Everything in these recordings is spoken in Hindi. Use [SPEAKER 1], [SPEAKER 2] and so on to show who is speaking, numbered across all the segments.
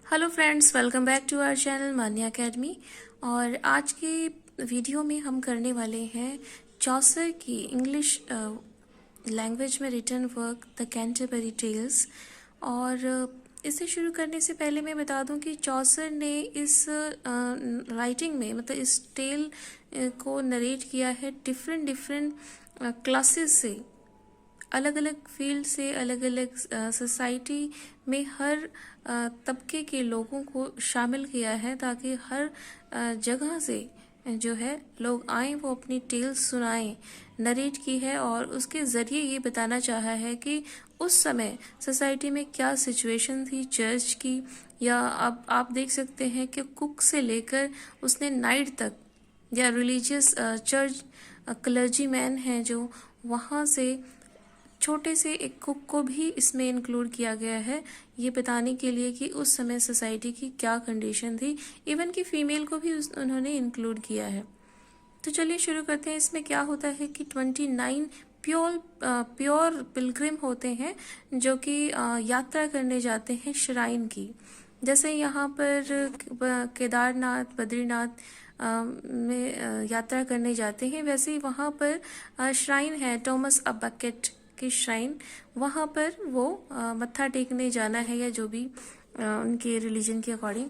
[SPEAKER 1] Hello friends, welcome back to our channel Manya academy. और आज के वीडियो में हम करने वाले हैं चौसर की इंग्लिश लैंग्वेज में written work the Canterbury Tales. और इसे शुरू करने से पहले मैं बता दूं कि चौसर ने इस राइटिंग में मतलब इस टेल को नरेट किया है डिफरेंट डिफरेंट क्लासेस से, अलग अलग फील्ड से, अलग अलग सोसाइटी में हर तबके के लोगों को शामिल किया है ताकि हर जगह से जो है लोग आए, वो अपनी टेल्स सुनाएं, नरेट की है। और उसके ज़रिए ये बताना चाहा है कि उस समय सोसाइटी में क्या सिचुएशन थी चर्च की, या अब आप देख सकते हैं कि कुक से लेकर उसने नाइट तक, या रिलीजियस चर्च क्लर्जी मैन हैं जो, वहाँ से छोटे से एक कुक को भी इसमें इंक्लूड किया गया है, ये बताने के लिए कि उस समय सोसाइटी की क्या कंडीशन थी। इवन कि फीमेल को भी उन्होंने इंक्लूड किया है। तो चलिए शुरू करते हैं। इसमें क्या होता है कि 29 प्योर पिलग्रिम होते हैं जो कि यात्रा करने जाते हैं श्राइन की। जैसे यहाँ पर केदारनाथ, बद्रीनाथ में यात्रा करने जाते हैं, वैसे ही वहाँ पर श्राइन है, थॉमस अ बकेट की श्राइन। वहाँ पर वो मत्था टेकने जाना है, या जो भी उनके रिलीजन के अकॉर्डिंग,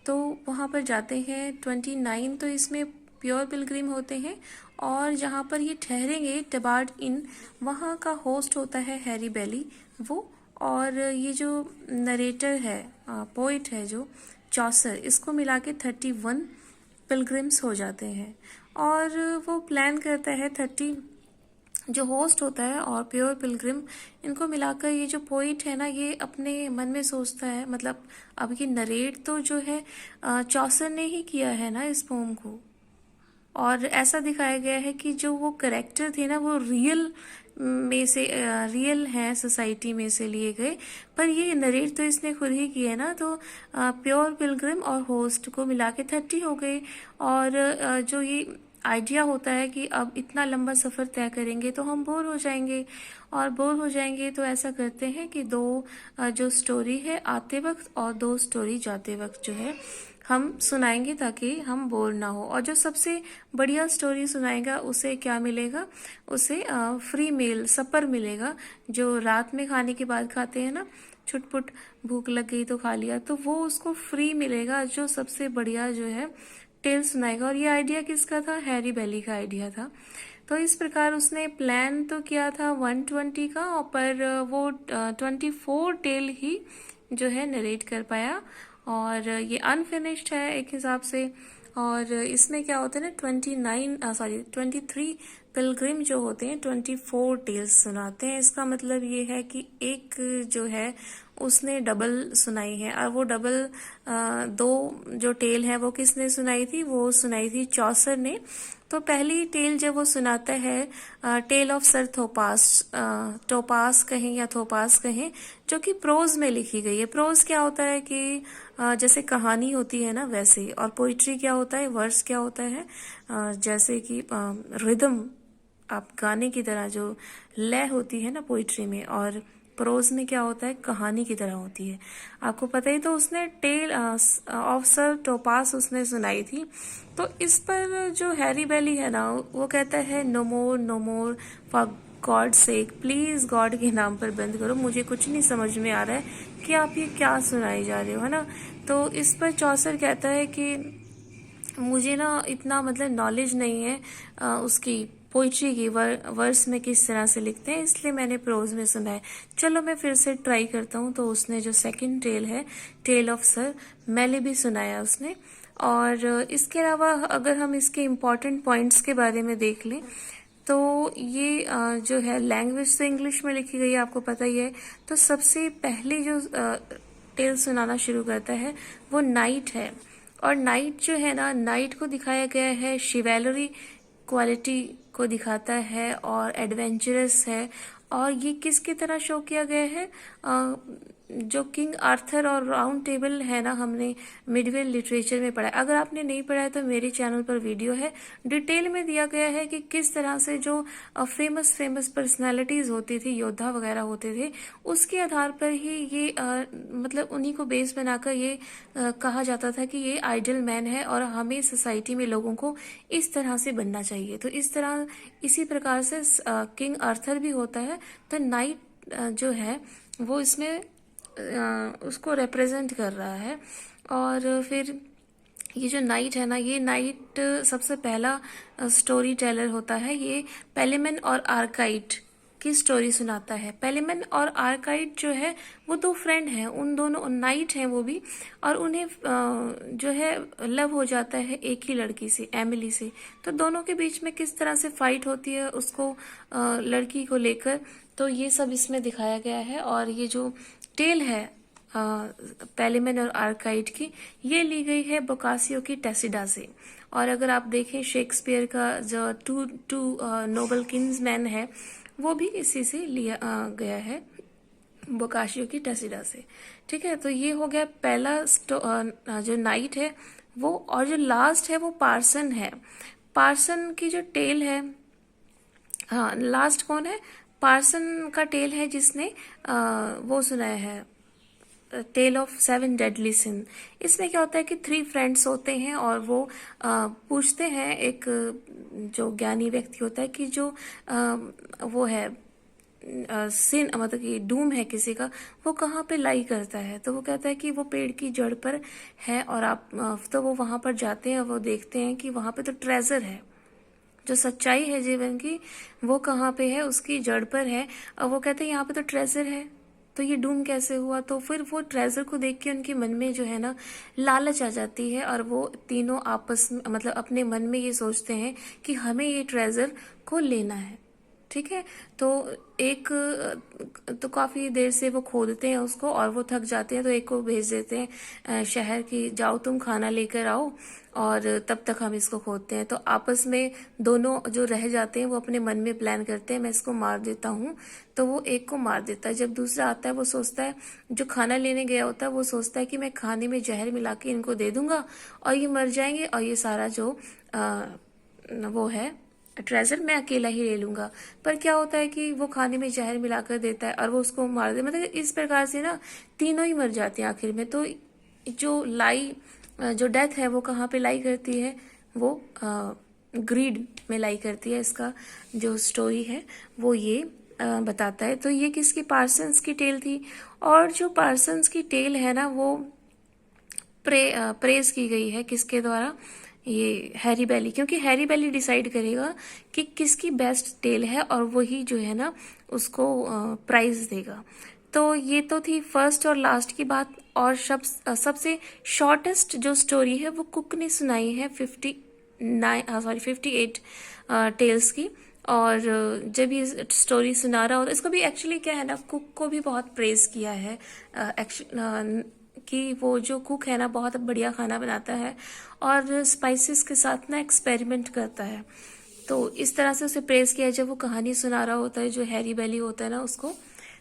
[SPEAKER 1] तो वहाँ पर जाते हैं 29। तो इसमें प्योर पिलग्रिम होते हैं। और जहाँ पर ये ठहरेंगे टबार्ड इन, वहाँ का होस्ट होता है हैरी बेली वो। और ये जो नरेटर है, पोइट है जो चौसर, इसको मिला के 31 पिलग्रिम्स हो जाते हैं। और वो प्लान करता है 30 जो होस्ट होता है और प्योर पिलग्रिम, इनको मिलाकर ये जो पोइट है ना, ये अपने मन में सोचता है, मतलब अब ये नरेट तो जो है चौसर ने ही किया है ना इस पोम को। और ऐसा दिखाया गया है कि जो वो करेक्टर थे ना, वो रियल में से रियल हैं, सोसाइटी में से लिए गए, पर ये नरेट तो इसने खुद ही किया है ना। तो प्योर पिलग्रिम और होस्ट को मिला के 30 हो गए। और जो ये आइडिया होता है कि अब इतना लंबा सफ़र तय करेंगे तो हम बोर हो जाएंगे, और बोर हो जाएंगे तो ऐसा करते हैं कि दो जो स्टोरी है आते वक्त और दो स्टोरी जाते वक्त जो है हम सुनाएंगे ताकि हम बोर ना हो। और जो सबसे बढ़िया स्टोरी सुनाएगा उसे क्या मिलेगा, उसे फ्री मील सपर मिलेगा, जो रात में खाने के बाद खाते हैं ना, छुटपुट भूख लग गई तो खा लिया, तो वो उसको फ्री मिलेगा जो सबसे बढ़िया जो है टेल सुनाएगा। और ये आइडिया किसका था? हैरी बेली का आइडिया था। तो इस प्रकार उसने प्लान तो किया था 120 का, पर वो 24 टेल ही जो है नरेट कर पाया, और ये अनफिनिश्ड है एक हिसाब से। और इसमें क्या होता है ना, 23 पिलग्रिम जो होते हैं 24 टेल्स सुनाते हैं। इसका मतलब ये है कि एक जो है उसने डबल सुनाई है, और वो डबल दो जो टेल है वो किसने सुनाई थी? वो सुनाई थी चौसर ने। तो पहली टेल जब वो सुनाता है, टेल ऑफ सर थोपास, टोपास कहें या थोपास कहें, जो कि प्रोज में लिखी गई है। प्रोज क्या होता है कि जैसे कहानी होती है ना वैसे, और पोइट्री क्या होता है, वर्स क्या होता है, जैसे कि रिदम, आप गाने की तरह जो लय होती है ना पोइट्री में, और प्रोज में क्या होता है, कहानी की तरह होती है। आपको पता ही, तो उसने टेल ऑफ सर टोपास उसने सुनाई थी। तो इस पर जो हैरी बेली है ना, वो कहता है no more, no more, for God sake, please God के नाम पर बंद करो, मुझे कुछ नहीं समझ में आ रहा है कि आप ये क्या सुनाई जा रहे हो, है ना। तो इस पर चौसर कहता है कि मुझे ना इतना मतलब नॉलेज नहीं है उसकी पोइट्री की, वर्स में किस तरह से लिखते हैं, इसलिए मैंने प्रोज में सुना है। चलो मैं फिर से ट्राई करता हूँ। तो उसने जो सेकंड टेल है, टेल ऑफ सर मैले भी सुनाया उसने। और इसके अलावा अगर हम इसके इम्पॉर्टेंट पॉइंट्स के बारे में देख लें, तो ये जो है लैंग्वेज तो इंग्लिश में लिखी गई है, आपको पता ही है। तो सबसे पहले जो टेल सुनाना शुरू करता है वो नाइट है। और नाइट जो है ना, नाइट को दिखाया गया है शिवेलरी क्वालिटी को दिखाता है, और एडवेंचरस है। और ये किसकी तरह शो किया गया है? जो किंग आर्थर और राउंड टेबल है ना, हमने मिडवेल लिटरेचर में पढ़ा है। अगर आपने नहीं पढ़ा है तो मेरे चैनल पर वीडियो है, डिटेल में दिया गया है कि किस तरह से जो फेमस फेमस पर्सनालिटीज होती थी, योद्धा वगैरह होते थे, उसके आधार पर ही ये मतलब उन्हीं को बेस बनाकर ये कहा जाता था कि ये आइडल मैन है और हमें सोसाइटी में लोगों को इस तरह से बनना चाहिए। तो इस तरह इसी प्रकार से किंग आर्थर भी होता है। तो नाइट जो है वो इसमें उसको रिप्रेजेंट कर रहा है। और फिर ये जो नाइट है ना, ये नाइट सबसे पहला स्टोरी टेलर होता है। ये पेलेमन और आर्काइट की स्टोरी सुनाता है। पेलेमन और आर्काइट जो है वो दो फ्रेंड हैं, उन दोनों नाइट हैं वो भी, और उन्हें जो है लव हो जाता है एक ही लड़की से, एमिली से। तो दोनों के बीच में किस तरह से फाइट होती है उसको लड़की को लेकर, तो ये सब इसमें दिखाया गया है। और ये जो टेल है पेलेमन और आर्काइट की, ये ली गई है बोकासियो की टेसिडा से। और अगर आप देखें शेक्सपियर का जो टू नोबल किंग्समैन है, वो भी इसी से लिया गया है, बोकाशियो की टेसिडा से। ठीक है, तो ये हो गया पहला जो नाइट है वो। और जो लास्ट है वो पार्सन है। पार्सन की जो टेल है, हाँ लास्ट कौन है, पार्सन का टेल है जिसने वो सुनाया है, टेल ऑफ 7 डेडली सिन। इसमें क्या होता है कि 3 फ्रेंड्स होते हैं और वो पूछते हैं, एक जो ज्ञानी व्यक्ति होता है कि जो वो है सिन, मतलब कि डूम है किसी का, वो कहाँ पे लाई करता है। तो वो कहता है कि वो पेड़ की जड़ पर है। और आप तो वो वहां पर जाते हैं और वो देखते हैं कि वहां पे तो ट्रेजर है, जो सच्चाई है जीवन की वो कहाँ पे है, उसकी जड़ पर है। और वो कहते हैं यहाँ पे तो ट्रेजर है, तो ये डूम कैसे हुआ। तो फिर वो ट्रेजर को देख के उनके मन में जो है ना लालच आ जाती है, और वो तीनों आपस में मतलब अपने मन में ये सोचते हैं कि हमें ये ट्रेजर को लेना है। ठीक है, तो एक तो काफी देर से वो खोदते हैं उसको और वो थक जाते हैं, तो एक को भेज देते हैं शहर की, जाओ तुम खाना लेकर आओ और तब तक हम इसको खोदते हैं। तो आपस में दोनों जो रह जाते हैं वो अपने मन में प्लान करते हैं, मैं इसको मार देता हूँ। तो वो एक को मार देता है। जब दूसरा आता है वो सोचता है, जो खाना लेने गया होता है वो सोचता है कि मैं खाने में जहर मिला के इनको दे दूंगा और ये मर जाएंगे और ये सारा जो वो है ट्रेजर मैं अकेला ही ले लूंगा। पर क्या होता है कि वो खाने में जहर मिलाकर देता है और वो उसको मार दे, मतलब इस प्रकार से ना तीनों ही मर जाते हैं आखिर में। तो जो लाई जो डेथ है वो कहाँ पे लाई करती है, वो ग्रीड में लाई करती है। इसका जो स्टोरी है वो ये बताता है। तो ये किसकी, पार्सन्स की टेल थी। और जो पार्सन्स की टेल है ना वो प्रेज की गई है किसके द्वारा, ये हैरी बेली, क्योंकि हैरी बेली डिसाइड करेगा कि किसकी बेस्ट टेल है और वही जो है ना उसको प्राइज देगा। तो ये तो थी फर्स्ट और लास्ट की बात। और सबसे शॉर्टेस्ट जो स्टोरी है वो कुक ने सुनाई है 58 टेल्स की। और जब ये स्टोरी सुना रहा होता, इसको भी एक्चुअली क्या है ना, कुक को भी बहुत प्रेज किया है कि वो जो कुक है ना बहुत बढ़िया खाना बनाता है और स्पाइसेस के साथ ना एक्सपेरिमेंट करता है। तो इस तरह से उसे प्रेज किया। जब वो कहानी सुना रहा होता है, जो हैरी बेली होता है ना उसको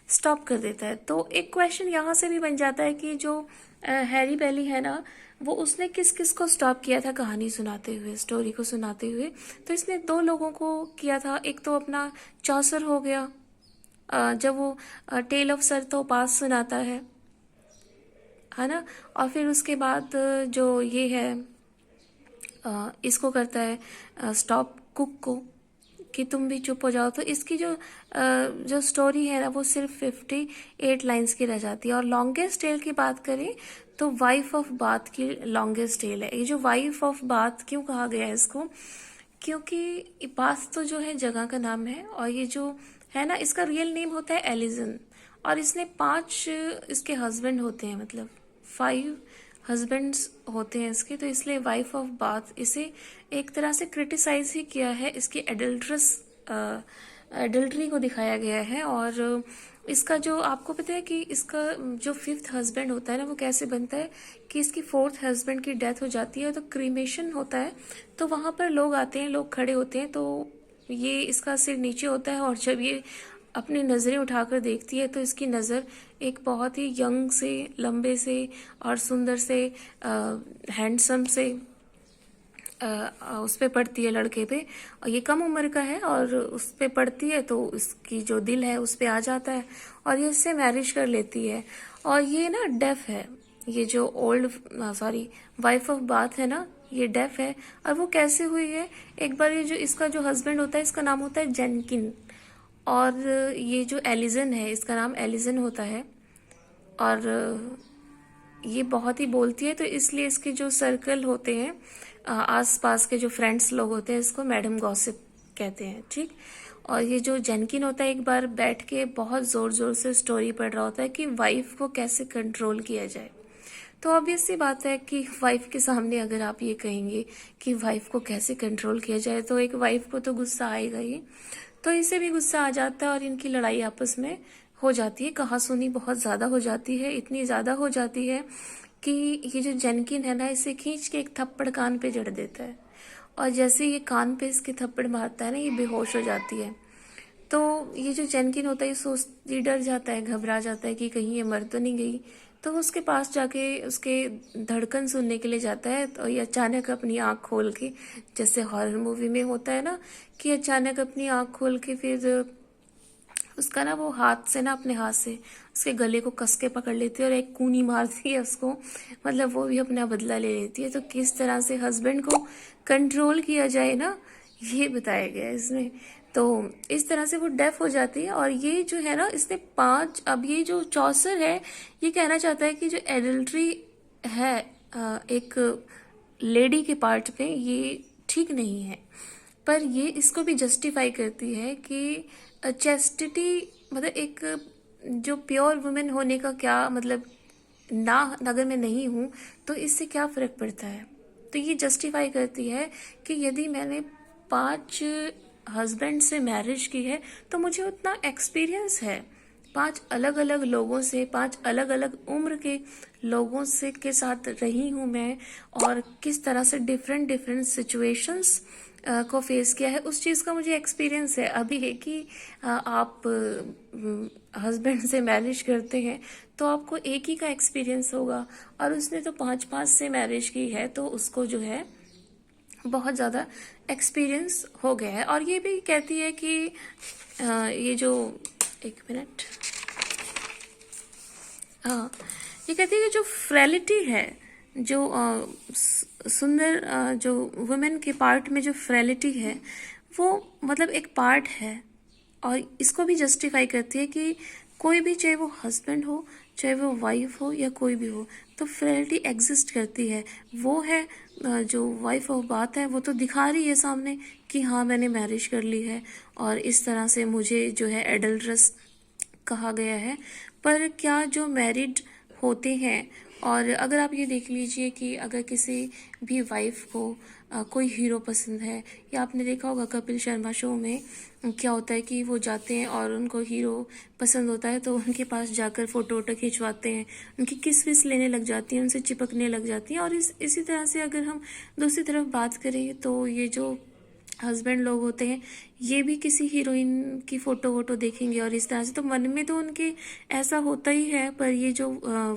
[SPEAKER 1] स्टॉप कर देता है। तो एक क्वेश्चन यहाँ से भी बन जाता है कि जो हैरी बेली है ना वो उसने किस किस को स्टॉप किया था कहानी सुनाते हुए, स्टोरी को सुनाते हुए। तो इसने 2 लोगों को किया था। एक तो अपना चौसर हो गया, जब वो टेल ऑफ सर तोपास सुनाता है ना। और फिर उसके बाद जो ये है इसको करता है स्टॉप कुक को कि तुम भी चुप हो जाओ। तो इसकी जो स्टोरी है ना वो सिर्फ 58 लाइंस की रह जाती है। और लॉन्गेस्ट टेल की बात करें तो वाइफ ऑफ बाथ की लॉन्गेस्ट टेल है। ये जो वाइफ ऑफ बाथ क्यों कहा गया है इसको, क्योंकि बाथ तो जो है जगह का नाम है और ये जो है ना इसका रियल नेम होता है एलिजन। और इसने 5 इसके हस्बैंड होते हैं, मतलब 5 हस्बैंड्स होते हैं इसके। तो इसलिए वाइफ ऑफ बाथ इसे एक तरह से क्रिटिसाइज ही किया है, इसकी एडल्ट्री को दिखाया गया है। और इसका जो आपको पता है कि इसका जो 5th हस्बैंड होता है ना वो कैसे बनता है कि इसकी 4th हस्बैंड की डेथ हो जाती है तो क्रीमेशन होता है। तो वहां पर लोग आते हैं, लोग खड़े होते हैं, तो ये इसका सिर नीचे होता है और जब ये अपनी नज़रें उठाकर देखती है तो इसकी नज़र एक बहुत ही यंग से, लंबे से और सुंदर से, हैंडसम से उस पे पड़ती है, लड़के पे। और ये कम उम्र का है और उस पे पड़ती है तो उसकी जो दिल है उस पे आ जाता है और ये इससे मैरिज कर लेती है। और ये ना डेफ है, ये जो old sorry wife of bath है ना, ये डेफ है। और वो कैसे हुई है, एक बार ये जो इसका जो हस्बैंड होता है इसका नाम होता है जेनकिन, और ये जो एलिजन है इसका नाम एलिजन होता है। और ये बहुत ही बोलती है तो इसलिए इसके जो सर्कल होते हैं, आस पास के जो फ्रेंड्स लोग होते हैं, इसको मैडम गॉसिप कहते हैं, ठीक। और ये जो जेनकिन होता है एक बार बैठ के बहुत जोर जोर से स्टोरी पढ़ रहा होता है कि वाइफ को कैसे कंट्रोल किया जाए। तो ऑब्वियस सी बात है कि वाइफ के सामने अगर आप ये कहेंगे कि वाइफ को कैसे कंट्रोल किया जाए तो एक वाइफ को तो गुस्सा आएगा ही, तो इसे भी गुस्सा आ जाता है और इनकी लड़ाई आपस में हो जाती है। कहासुनी बहुत ज़्यादा हो जाती है, इतनी ज़्यादा हो जाती है कि ये जो जेनकिन है ना, इसे खींच के एक थप्पड़ कान पे जड़ देता है। और जैसे ये कान पे इसके थप्पड़ मारता है ना, ये बेहोश हो जाती है। तो ये जो जेनकिन होता है ये डर जाता है, घबरा जाता है कि कहीं ये मर तो नहीं गई। तो उसके पास जाके उसके धड़कन सुनने के लिए जाता है। तो ये अचानक अपनी आँख खोल के, जैसे हॉरर मूवी में होता है ना कि अचानक अपनी आँख खोल के फिर उसका ना वो हाथ से ना, अपने हाथ से उसके गले को कस के पकड़ लेती है और एक कूनी मारती है उसको, मतलब वो भी अपना बदला ले लेती है। तो किस तरह से हस्बैंड को कंट्रोल किया जाए ना, ये बताया गया है इसमें। तो इस तरह से वो डेफ हो जाती है। और ये जो है ना, इसने 5, अब ये जो चौसर है ये कहना चाहता है कि जो एडल्ट्री है एक लेडी के पार्ट में, ये ठीक नहीं है। पर ये इसको भी जस्टिफाई करती है कि चेस्टिटी मतलब एक जो प्योर वुमेन होने का क्या मतलब, ना अगर मैं नहीं हूँ तो इससे क्या फ़र्क पड़ता है। तो ये जस्टिफाई करती है कि यदि मैंने 5 हस्बैंड से मैरिज की है तो मुझे उतना एक्सपीरियंस है, 5 अलग अलग लोगों से, 5 अलग अलग उम्र के लोगों से के साथ रही हूँ मैं, और किस तरह से डिफरेंट डिफरेंट सिचुएशंस को फेस किया है, उस चीज़ का मुझे एक्सपीरियंस है। अभी है कि आप हस्बैंड से मैरिज करते हैं तो आपको एक ही का एक्सपीरियंस होगा, और उसने तो 5 से मैरिज की है तो उसको जो है बहुत ज़्यादा एक्सपीरियंस हो गया है। और ये भी कहती है कि ये जो, एक मिनट, हाँ, ये कहती है कि जो फ्रेलिटी है, जो सुंदर जो वुमेन के पार्ट में जो फ्रेलिटी है वो मतलब एक पार्ट है। और इसको भी जस्टिफाई करती है कि कोई भी, चाहे वो हस्बैंड हो, चाहे वो वाइफ हो या कोई भी हो, तो फ्रेलिटी एग्जिस्ट करती है। वो है जो वाइफ ऑफ बात है, वो तो दिखा रही है सामने कि हाँ मैंने मैरिज कर ली है और इस तरह से मुझे जो है एडल्ट्रेस कहा गया है। पर क्या जो मैरिड होते हैं, और अगर आप ये देख लीजिए कि अगर किसी भी वाइफ को कोई हीरो पसंद है, या आपने देखा होगा कपिल शर्मा शो में क्या होता है कि वो जाते हैं और उनको हीरो पसंद होता है तो उनके पास जाकर फ़ोटो वोटो खिंचवाते हैं, उनकी किस विस लेने लग जाती हैं, उनसे चिपकने लग जाती हैं। और इसी तरह से अगर हम दूसरी तरफ बात करें तो ये जो हस्बैंड लोग होते हैं ये भी किसी हीरोइन की फ़ोटो वोटो देखेंगे और इस तरह से, तो मन में तो उनके ऐसा होता ही है। पर ये जो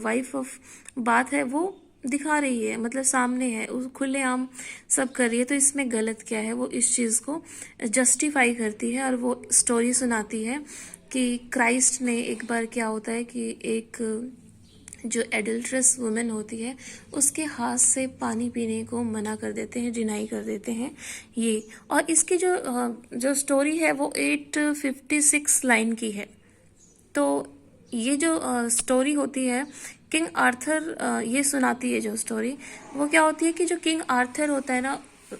[SPEAKER 1] वाइफ ऑफ बात है वो दिखा रही है, मतलब सामने है, उस खुलेआम सब कर रही है, तो इसमें गलत क्या है, वो इस चीज़ को जस्टिफाई करती है। और वो स्टोरी सुनाती है कि क्राइस्ट ने एक बार, क्या होता है कि एक जो एडल्ट्रस वुमेन होती है उसके हाथ से पानी पीने को मना कर देते हैं, डिनाई कर देते हैं ये। और इसकी जो स्टोरी है वो 856 लाइन की है। तो ये जो स्टोरी होती है किंग आर्थर, ये सुनाती है जो स्टोरी, वो क्या होती है कि जो किंग आर्थर होता है ना,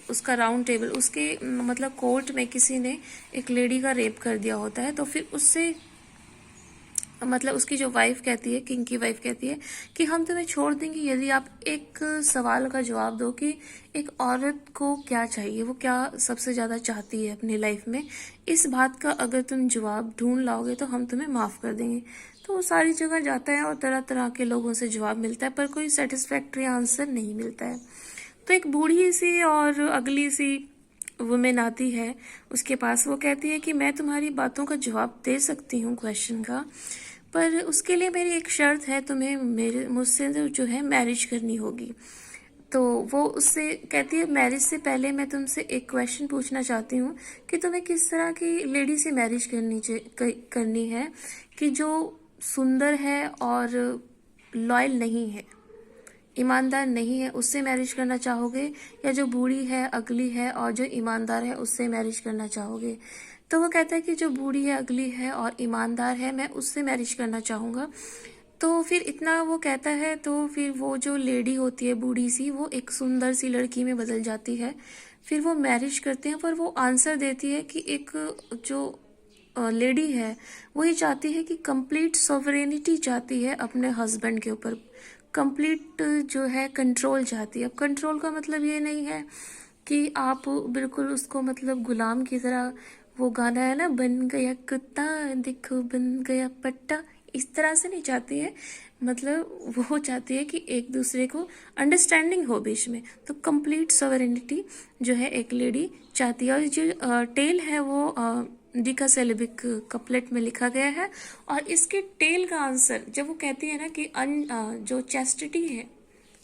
[SPEAKER 1] उसका राउंड टेबल, उसके मतलब कोर्ट में किसी ने एक लेडी का रेप कर दिया होता है। तो फिर उससे मतलब उसकी जो वाइफ कहती है, किंग की वाइफ कहती है कि हम तुम्हें छोड़ देंगे यदि आप एक सवाल का जवाब दो कि एक औरत को क्या चाहिए, वो क्या सबसे ज़्यादा चाहती है अपनी लाइफ में, इस बात का अगर तुम जवाब ढूंढ लाओगे तो हम तुम्हें माफ़ कर देंगे। तो वो सारी जगह जाता है और तरह तरह के लोगों से जवाब मिलता है पर कोई सेटिस्फैक्ट्री आंसर नहीं मिलता है। तो एक बूढ़ी सी और अगली सी वुमेन आती है उसके पास, वो कहती है कि मैं तुम्हारी बातों का जवाब दे सकती हूँ क्वेश्चन का, पर उसके लिए मेरी एक शर्त है, तुम्हें मुझसे जो है मैरिज करनी होगी। तो वो उससे कहती है मैरिज से पहले मैं तुमसे एक क्वेश्चन पूछना चाहती हूँ कि तुम्हें किस तरह की लेडी से मैरिज करनी है कि जो सुंदर है और लॉयल नहीं है, ईमानदार नहीं है, उससे मैरिज करना चाहोगे, या जो बूढ़ी है, अगली है और जो ईमानदार है उससे मैरिज करना चाहोगे। तो वो कहता है कि जो बूढ़ी है, अगली है और ईमानदार है, मैं उससे मैरिज करना चाहूँगा। तो फिर इतना वो कहता है तो फिर वो जो लेडी होती है बूढ़ी सी, वो एक सुंदर सी लड़की में बदल जाती है। फिर वो मैरिज करते हैं, पर वो आंसर देती है कि एक जो लेडी है वो ये चाहती है कि कंप्लीट सॉवरेनिटी चाहती है अपने हस्बैंड के ऊपर, कंप्लीट जो है कंट्रोल चाहती है। अब कंट्रोल का मतलब ये नहीं है कि आप बिल्कुल उसको मतलब गुलाम की तरह, वो गाना है ना, बन गया कुत्ता देखो बन गया पट्टा, इस तरह से नहीं चाहती है। मतलब वो चाहती है कि एक दूसरे को अंडरस्टैंडिंग हो बीच में, तो कंप्लीट सॉवरेनिटी जो है एक लेडी चाहती है। और जो टेल है वो डिका सेलिबिक कपलेट में लिखा गया है। और इसके टेल का आंसर जब वो कहती है ना कि जो चैस्टिटी है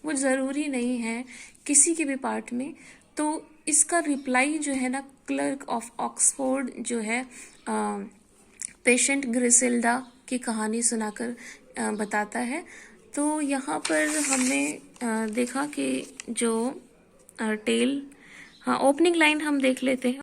[SPEAKER 1] वो ज़रूरी नहीं है किसी के भी पार्ट में, तो इसका रिप्लाई जो है ना क्लर्क ऑफ ऑक्सफोर्ड जो है पेशेंट ग्रिसेल्डा की कहानी सुनाकर बताता है। तो यहाँ पर हमने देखा कि जो टेल, हाँ ओपनिंग लाइन हम देख लेते हैं।